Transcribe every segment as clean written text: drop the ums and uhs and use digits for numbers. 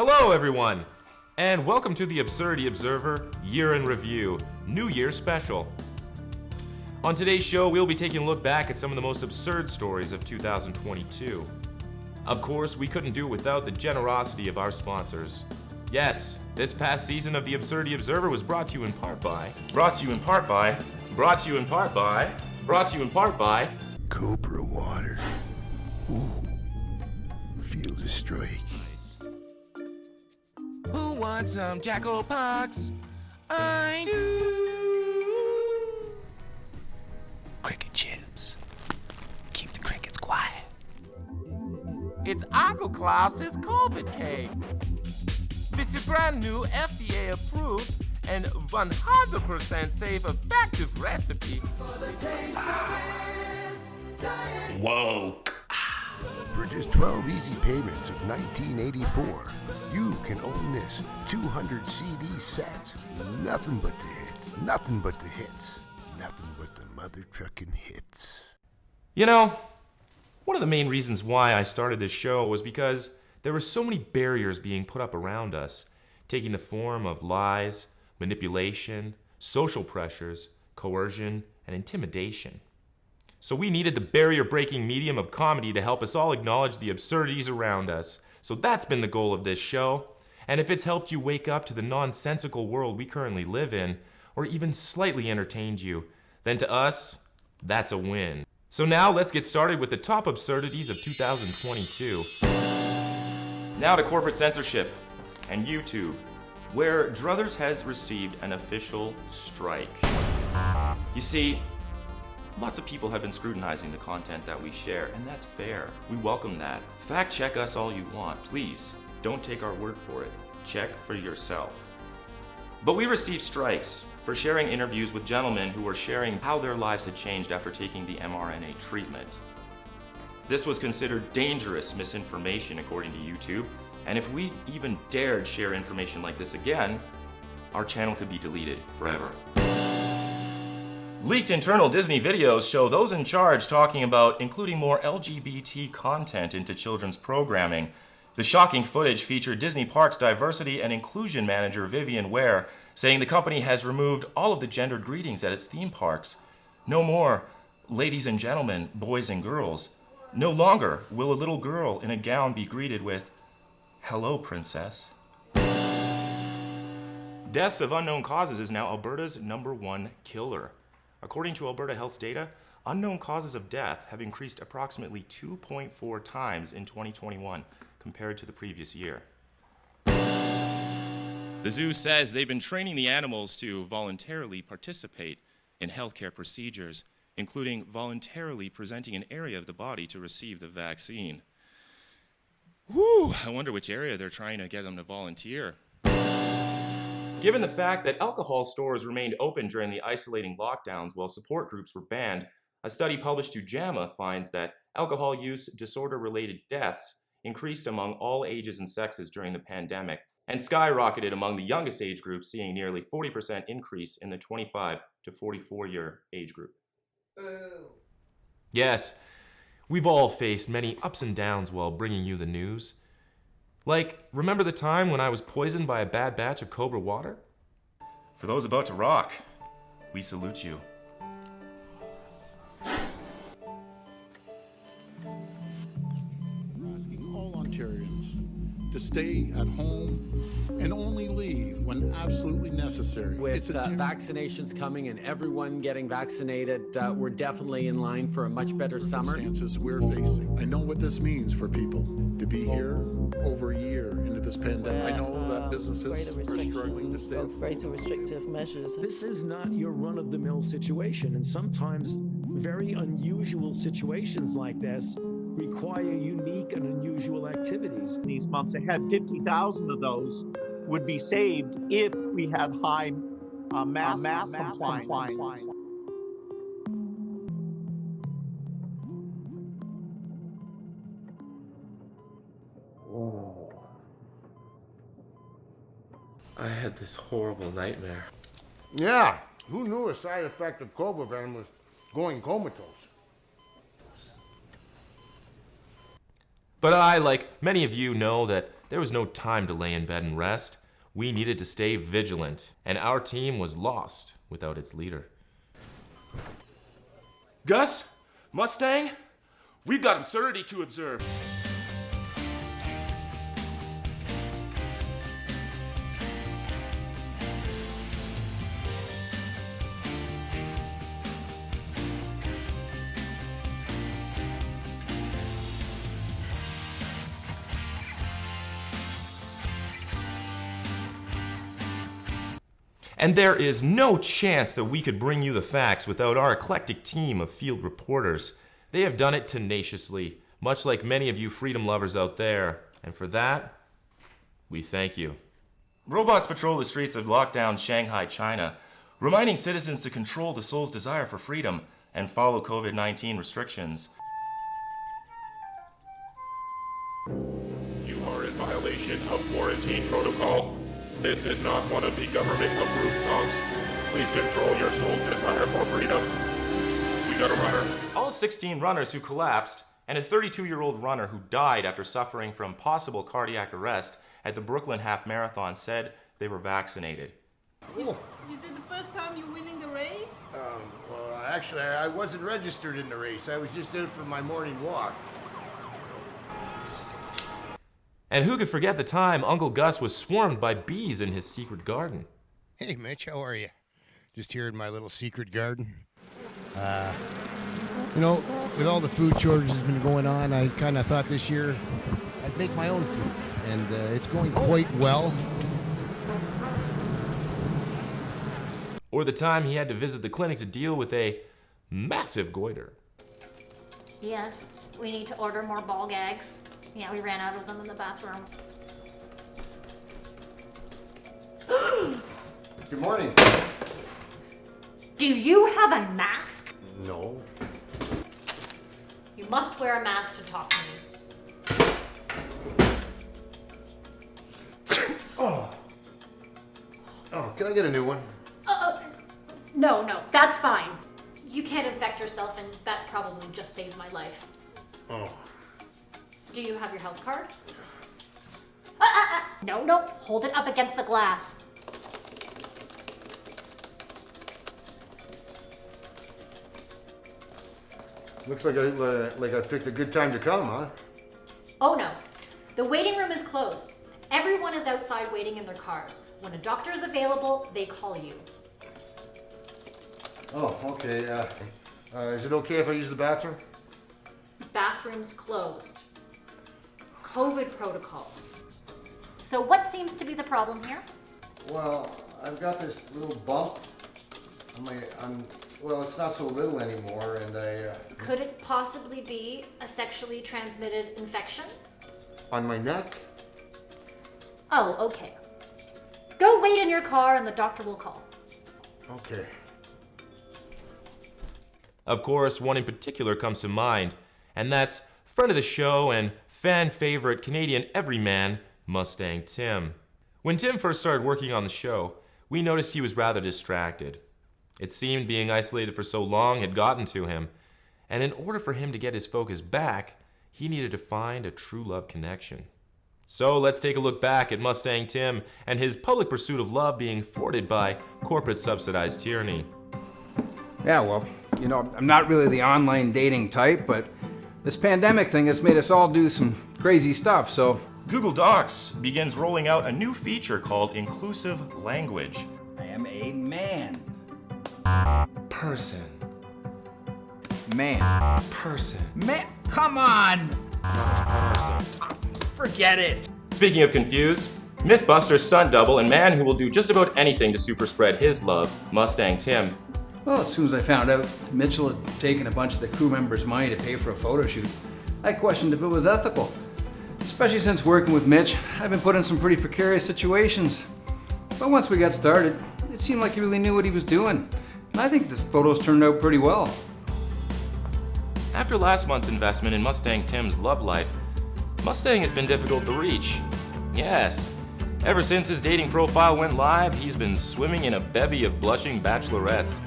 Hello, everyone, and welcome to the Absurdity Observer Year in Review, New Year Special. On today's show, we'll be taking a look back at some of the most absurd stories of 2022. Of course, we couldn't do it without the generosity of our sponsors. Yes, this past season of the Absurdity Observer was brought to you in part by Cobra water. Ooh, feel the strike. Who wants some Jackal Pox? I do. Cricket chips. Keep the crickets quiet. It's Uncle Klaus's COVID cake. This is brand new FDA approved and 100% safe effective recipe. Whoa. For just 12 easy payments of $19.84, you can own this 200 CD set. Nothing but the hits, nothing but the hits, nothing but the mother truckin' hits. You know, one of the main reasons why I started this show was because there were so many barriers being put up around us, taking the form of lies, manipulation, social pressures, coercion, and intimidation. So we needed the barrier-breaking medium of comedy to help us all acknowledge the absurdities around us. So that's been the goal of this show. And if it's helped you wake up to the nonsensical world we currently live in, or even slightly entertained you, then to us, that's a win. So now let's get started with the top absurdities of 2022. Now to corporate censorship and YouTube, where Druthers has received an official strike. You see, lots of people have been scrutinizing the content that we share, and that's fair. We welcome that. Fact check us all you want. Please, don't take our word for it. Check for yourself. But we received strikes for sharing interviews with gentlemen who were sharing how their lives had changed after taking the mRNA treatment. This was considered dangerous misinformation according to YouTube, and if we even dared share information like this again, our channel could be deleted forever. Leaked internal Disney videos show those in charge talking about including more LGBT content into children's programming. The shocking footage featured Disney Parks Diversity and Inclusion Manager Vivian Ware saying the company has removed all of the gendered greetings at its theme parks. No more ladies and gentlemen, boys and girls. No longer will a little girl in a gown be greeted with, "Hello, princess." Deaths of unknown causes is now Alberta's #1 killer. According to Alberta Health's data, unknown causes of death have increased approximately 2.4 times in 2021 compared to the previous year. The zoo says they've been training the animals to voluntarily participate in healthcare procedures, including voluntarily presenting an area of the body to receive the vaccine. Whew, I wonder which area they're trying to get them to volunteer. Given the fact that alcohol stores remained open during the isolating lockdowns while support groups were banned, a study published to JAMA finds that alcohol use disorder-related deaths increased among all ages and sexes during the pandemic and skyrocketed among the youngest age group, seeing nearly 40% increase in the 25 to 44-year age group. Yes, we've all faced many ups and downs while bringing you the news. Like, remember the time when I was poisoned by a bad batch of Cobra water? For those about to rock, we salute you. We're asking all Ontarians to stay at home and only leave when absolutely necessary. With vaccinations coming and everyone getting vaccinated, we're definitely in line for a much better summer. Circumstances we're facing. I know what this means for people to be here over a year into this pandemic. I know that businesses are struggling to stay afloat. Greater restrictive measures. This is not your run-of-the-mill situation, and sometimes very unusual situations like this require unique and unusual activities. These months ahead, 50,000 of those would be saved if we had high mass compliance. Oh. I had this horrible nightmare. Yeah, who knew a side effect of cobra venom was going comatose? But I, like many of you, know that there was no time to lay in bed and rest. We needed to stay vigilant, and our team was lost without its leader. Gus? Mustang? We've got absurdity to observe. And there is no chance that we could bring you the facts without our eclectic team of field reporters. They have done it tenaciously, much like many of you freedom lovers out there. And for that, we thank you. Robots patrol the streets of lockdown Shanghai, China, reminding citizens to control the soul's desire for freedom and follow COVID-19 restrictions. You are in violation of quarantine protocol. This is not one of the government-approved songs. Please control your soul's desire for freedom. We got a runner. All 16 runners who collapsed, and a 32-year-old runner who died after suffering from possible cardiac arrest at the Brooklyn Half Marathon said they were vaccinated. Is it the first time you're winning the race? Well, actually, I wasn't registered in the race. I was just out for my morning walk. And who could forget the time Uncle Gus was swarmed by bees in his secret garden? Hey, Mitch, how are you? Just here in my little secret garden. You know, with all the food shortages been going on, I kind of thought this year I'd make my own food. And it's going quite well. Or the time he had to visit the clinic to deal with a massive goiter. Yes, we need to order more ball gags. Yeah, we ran out of them in the bathroom. Good morning. Do you have a mask? No. You must wear a mask to talk to me. Oh, can I get a new one? No, that's fine. You can't infect yourself, and that probably just saved my life. Oh. Do you have your health card? No, hold it up against the glass. Looks like I picked a good time to come, huh? Oh no, the waiting room is closed. Everyone is outside waiting in their cars. When a doctor is available, they call you. Oh, okay. Is it okay if I use the bathroom? Bathroom's closed. COVID protocol. So what seems to be the problem here? Well, I've got this little bump well, it's not so little anymore, and Could it possibly be a sexually transmitted infection? on my neck? Oh, okay. Go wait in your car and the doctor will call. Okay. Of course, one in particular comes to mind, and that's friend of the show and fan favorite Canadian everyman, Mustang Tim. When Tim first started working on the show, we noticed he was rather distracted. It seemed being isolated for so long had gotten to him, and in order for him to get his focus back, he needed to find a true love connection. So let's take a look back at Mustang Tim and his public pursuit of love being thwarted by corporate subsidized tyranny. Yeah, well, you know, I'm not really the online dating type, but this pandemic thing has made us all do some crazy stuff, so... Google Docs begins rolling out a new feature called inclusive language. I am a man. Person. Man. Person. Man, come on! Person. Forget it. Speaking of confused, Mythbuster stunt double and man who will do just about anything to super spread his love, Mustang Tim. Well, as soon as I found out Mitchell had taken a bunch of the crew members' money to pay for a photo shoot, I questioned if it was ethical. Especially since working with Mitch, I've been put in some pretty precarious situations. But once we got started, it seemed like he really knew what he was doing. And I think the photos turned out pretty well. After last month's investment in Mustang Tim's love life, Mustang has been difficult to reach. Yes, ever since his dating profile went live, he's been swimming in a bevy of blushing bachelorettes.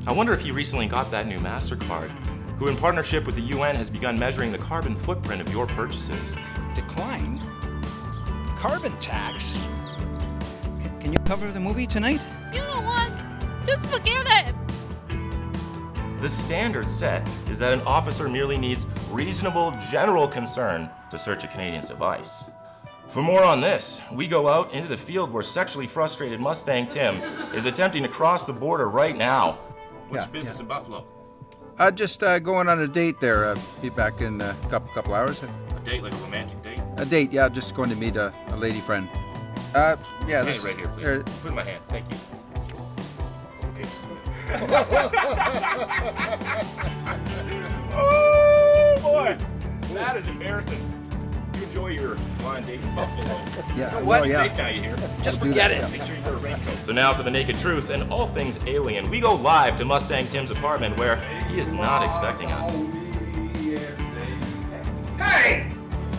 I wonder if he recently got that new MasterCard, who in partnership with the UN has begun measuring the carbon footprint of your purchases. Declined? carbon tax? Can you cover the movie tonight? You know what? Just forget it. The standard set is that an officer merely needs reasonable general concern to search a Canadian's device. For more on this, we go out into the field where sexually frustrated Mustang Tim is attempting to cross the border right now. What's your business in Buffalo? Just going on a date there. Be back in a couple hours. A date, like a romantic date? A date, yeah. Just going to meet a lady friend. Yeah. Stand right here, please. Put in my hand. Thank you. Okay, just a minute. Oh boy, that is embarrassing. You enjoy your blind date in Buffalo. Yeah. You know what? Well, yeah. Safe now, you hear? Just forget it. Make sure you wear a raincoat. So now for the naked truth and all things alien, we go live to Mustang Tim's apartment where he is not expecting us. Hey!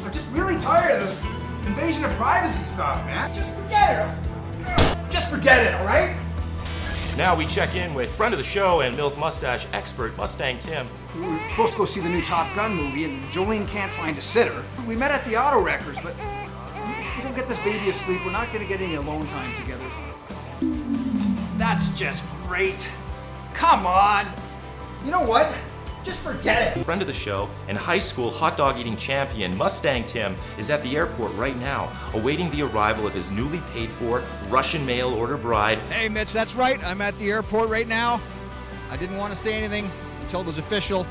I'm just really tired of this invasion of privacy stuff, man. Just forget it. Just forget it, all right? Now we check in with friend of the show and milk mustache expert Mustang Tim. We were supposed to go see the new Top Gun movie, and Jolene can't find a sitter. We met at the auto wreckers, but we don't get this baby asleep. We're not going to get any alone time together. That's just great. Come on. You know what? Just forget it. Friend of the show and high school hot dog eating champion Mustang Tim is at the airport right now, awaiting the arrival of his newly paid for Russian mail order bride. Hey, Mitch, that's right. I'm at the airport right now. I didn't want to say anything until it was official,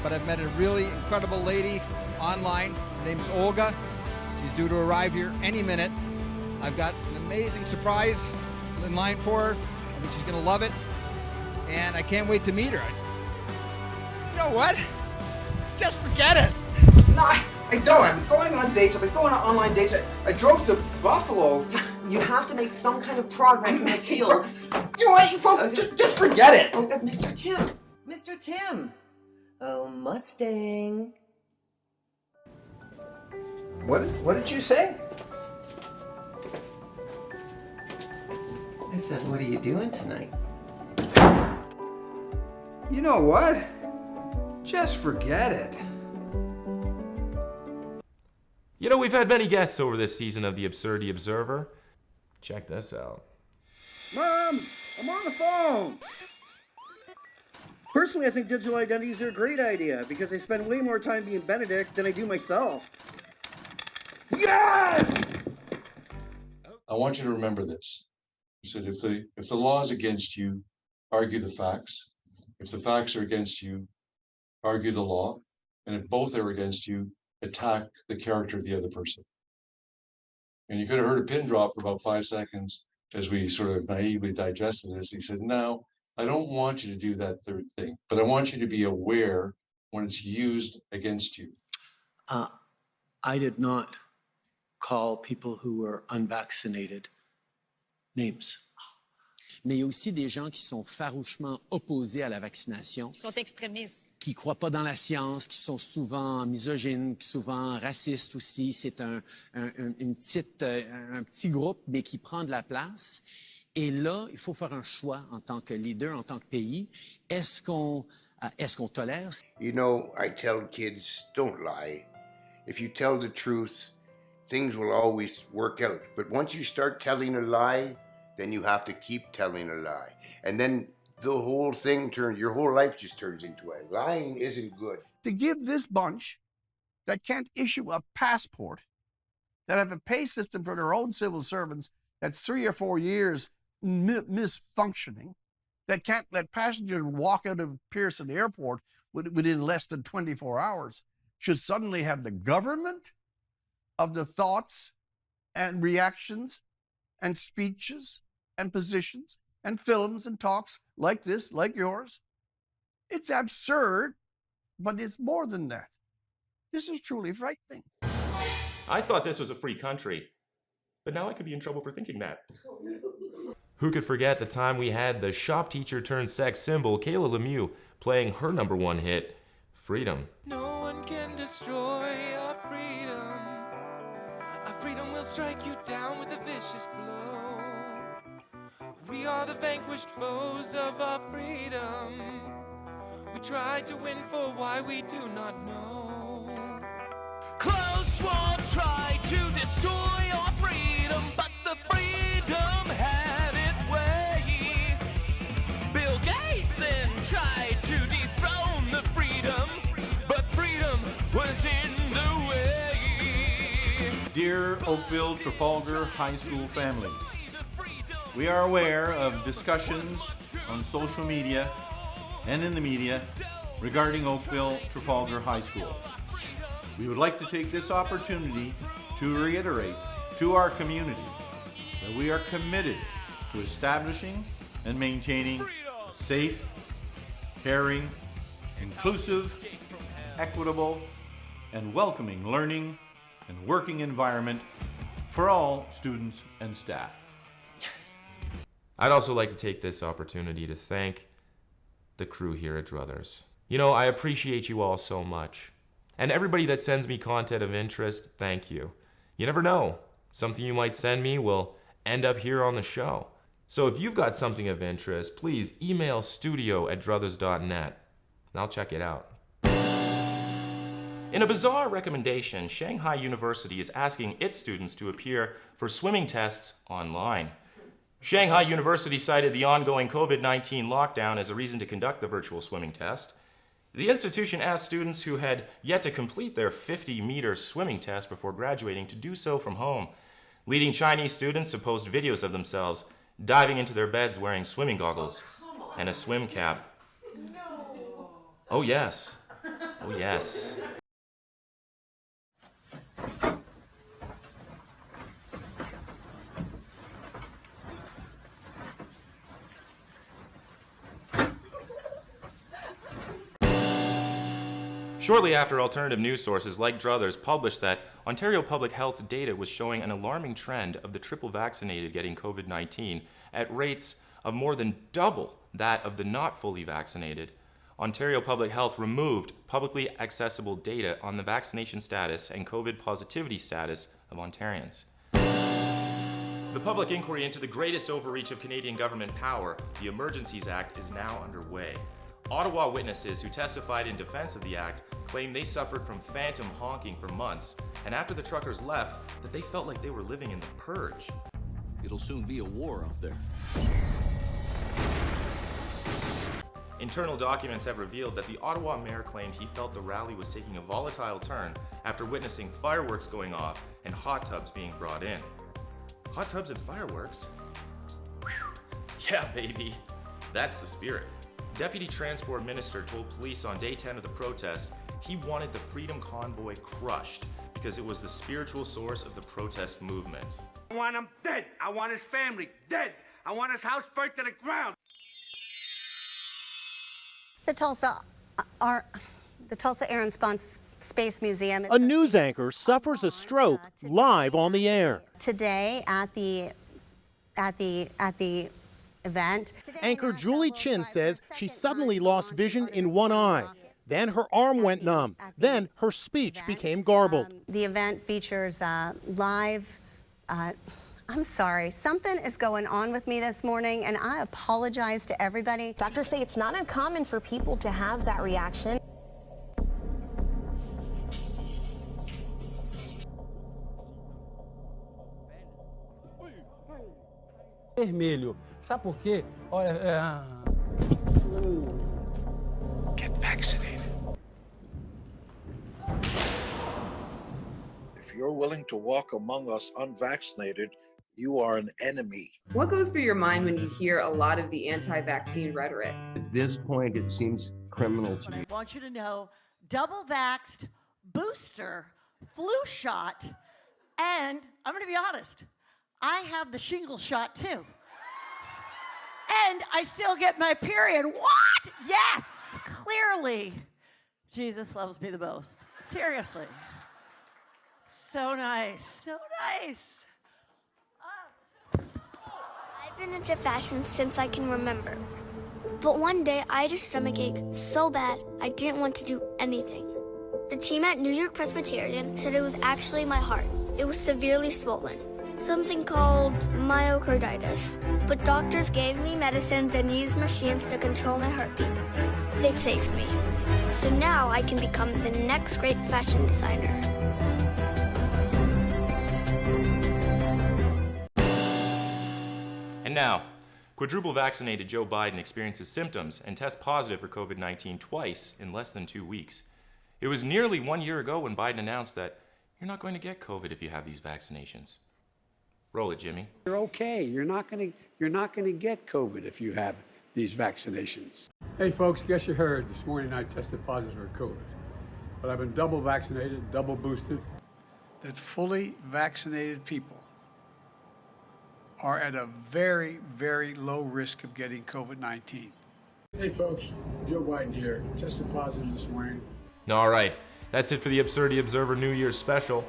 but I've met a really incredible lady online. Her name's Olga. She's due to arrive here any minute. I've got an amazing surprise in line for her. I think she's going to love it, and I can't wait to meet her. You know what? Just forget it. No, I don't. I'm going on dates. I've been going on online dates. I drove to Buffalo. You have to make some kind of progress in the field. You know what, you folks? Just forget it. Oh, Mr. Tim. Mr. Tim. Oh, Mustang. What did you say? I said, what are you doing tonight? You know what? Just forget it. You know, we've had many guests over this season of the Absurdity Observer. Check this out. Mom, I'm on the phone. Personally, I think digital identities are a great idea because I spend way more time being Benedict than I do myself. Yes! I want you to remember this. You said if the law is against you, argue the facts. If the facts are against you, argue the law. And if both are against you, attack the character of the other person. And you could have heard a pin drop for about 5 seconds as we sort of naively digested this. He said, no, I don't want you to do that third thing, but I want you to be aware when it's used against you. I did not call people who were unvaccinated names. Mais il y a aussi des gens qui sont farouchement opposés à la vaccination. Qui sont extrémistes. Qui ne croient pas dans la science, qui sont souvent misogynes, souvent racistes aussi. C'est un petit groupe, mais qui prend de la place. Et là, il faut faire un choix en tant que leader, en tant que pays. Est-ce qu'on tolère? You know, I tell kids, don't lie. If you tell the truth, things will always work out. But once you start telling a lie, then you have to keep telling a lie. And then the whole thing your whole life just turns into a lying isn't good. To give this bunch that can't issue a passport, that have a pay system for their own civil servants that's 3 or 4 years misfunctioning, that can't let passengers walk out of Pearson Airport within less than 24 hours, should suddenly have the government of the thoughts and reactions and speeches and positions and films and talks like this, like yours. It's absurd, but it's more than that. This is truly frightening. I thought this was a free country, but now I could be in trouble for thinking that. Who could forget the time we had the shop teacher turned sex symbol, Kayla Lemieux, playing her #1 hit, Freedom. No one can destroy our freedom. Our freedom will strike you down with a vicious blow. We are the vanquished foes of our freedom. We tried to win for why we do not know. Klaus Schwab tried to destroy our freedom, but the freedom had its way. Bill Gates then tried to dethrone the freedom, but freedom was in the way. Dear Oakville Trafalgar High School families, we are aware of discussions on social media and in the media regarding Oakville Trafalgar High School. We would like to take this opportunity to reiterate to our community that we are committed to establishing and maintaining a safe, caring, inclusive, equitable, and welcoming learning and working environment for all students and staff. I'd also like to take this opportunity to thank the crew here at Druthers. You know, I appreciate you all so much. And everybody that sends me content of interest, thank you. You never know. Something you might send me will end up here on the show. So if you've got something of interest, please email studio@druthers.net and I'll check it out. In a bizarre recommendation, Shanghai University is asking its students to appear for swimming tests online. Shanghai University cited the ongoing COVID-19 lockdown as a reason to conduct the virtual swimming test. The institution asked students who had yet to complete their 50-meter swimming test before graduating to do so from home, leading Chinese students to post videos of themselves diving into their beds wearing swimming goggles and a swim cap. Oh yes. Oh yes. Shortly after, alternative news sources like Druthers published that Ontario Public Health's data was showing an alarming trend of the triple vaccinated getting COVID-19 at rates of more than double that of the not fully vaccinated, Ontario Public Health removed publicly accessible data on the vaccination status and COVID positivity status of Ontarians. The public inquiry into the greatest overreach of Canadian government power, the Emergencies Act, is now underway. Ottawa witnesses who testified in defense of the act claim they suffered from phantom honking for months, and after the truckers left, that they felt like they were living in the purge. It'll soon be a war out there. Internal documents have revealed that the Ottawa mayor claimed he felt the rally was taking a volatile turn after witnessing fireworks going off and hot tubs being brought in. Hot tubs and fireworks? Whew. Yeah, baby. That's the spirit. Deputy Transport Minister told police on day 10 of the protest he wanted the Freedom Convoy crushed because it was the spiritual source of the protest movement. I want him dead. I want his family dead. I want his house burnt to the ground. The Tulsa Air and Space Museum. A news anchor suffers a stroke live on the air. Today at the event. Anchor Julie Chin says she suddenly lost vision in one eye. Then her arm went numb. Then her speech became garbled. The event features live. I'm sorry, something is going on with me this morning, and I apologize to everybody. Doctors say it's not uncommon for people to have that reaction. Vermelho. Sabe por quê? Olha, Get vaccinated. If you're willing to walk among us unvaccinated, you are an enemy. What goes through your mind when you hear a lot of the anti-vaccine rhetoric? At this point, it seems criminal to me. I want you to know, double vaxxed, booster, flu shot, and I'm going to be honest, I have the shingle shot too. And I still get my period. What? Yes! Clearly, Jesus loves me the most. Seriously. So nice. So nice. I've been into fashion since I can remember. But one day I had a stomachache so bad I didn't want to do anything. The team at New York Presbyterian said it was actually my heart. It was severely swollen. Something called myocarditis. But doctors gave me medicines and used machines to control my heartbeat. They saved me. So now I can become the next great fashion designer. now, quadruple vaccinated Joe Biden experiences symptoms and tests positive for COVID-19 twice in less than 2 weeks. It was nearly 1 year ago when Biden announced that you're not going to get COVID if you have these vaccinations. Roll it, Jimmy. You're okay. You're not going to get COVID if you have these vaccinations. Hey, folks, guess you heard. This morning I tested positive for COVID. But I've been double vaccinated, double boosted. That fully vaccinated people are at a very, very low risk of getting COVID-19. Hey, folks, Joe Biden here. Tested positive this morning. All right, that's it for the Absurdity Observer New Year's special.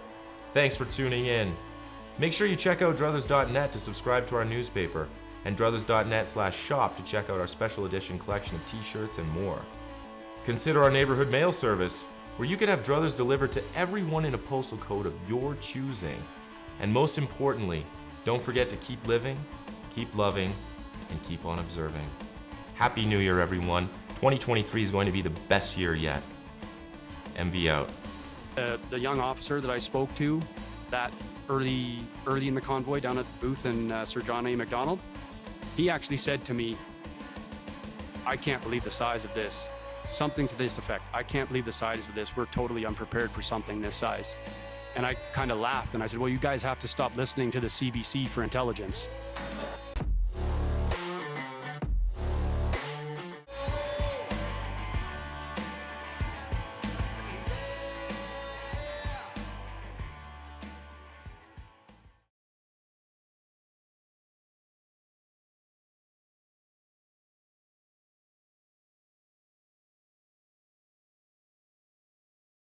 Thanks for tuning in. Make sure you check out Druthers.net to subscribe to our newspaper, and Druthers.net/shop to check out our special edition collection of t-shirts and more. Consider our neighborhood mail service, where you can have Druthers delivered to everyone in a postal code of your choosing. And most importantly, don't forget to keep living, keep loving, and keep on observing. Happy New Year, everyone. 2023 is going to be the best year yet. MV out. The young officer that I spoke to that early in the convoy down at the booth in Sir John A. Macdonald, he actually said to me, I can't believe the size of this. Something to this effect. I can't believe the size of this. We're totally unprepared for something this size. And I kind of laughed and I said, well, you guys have to stop listening to the CBC for intelligence.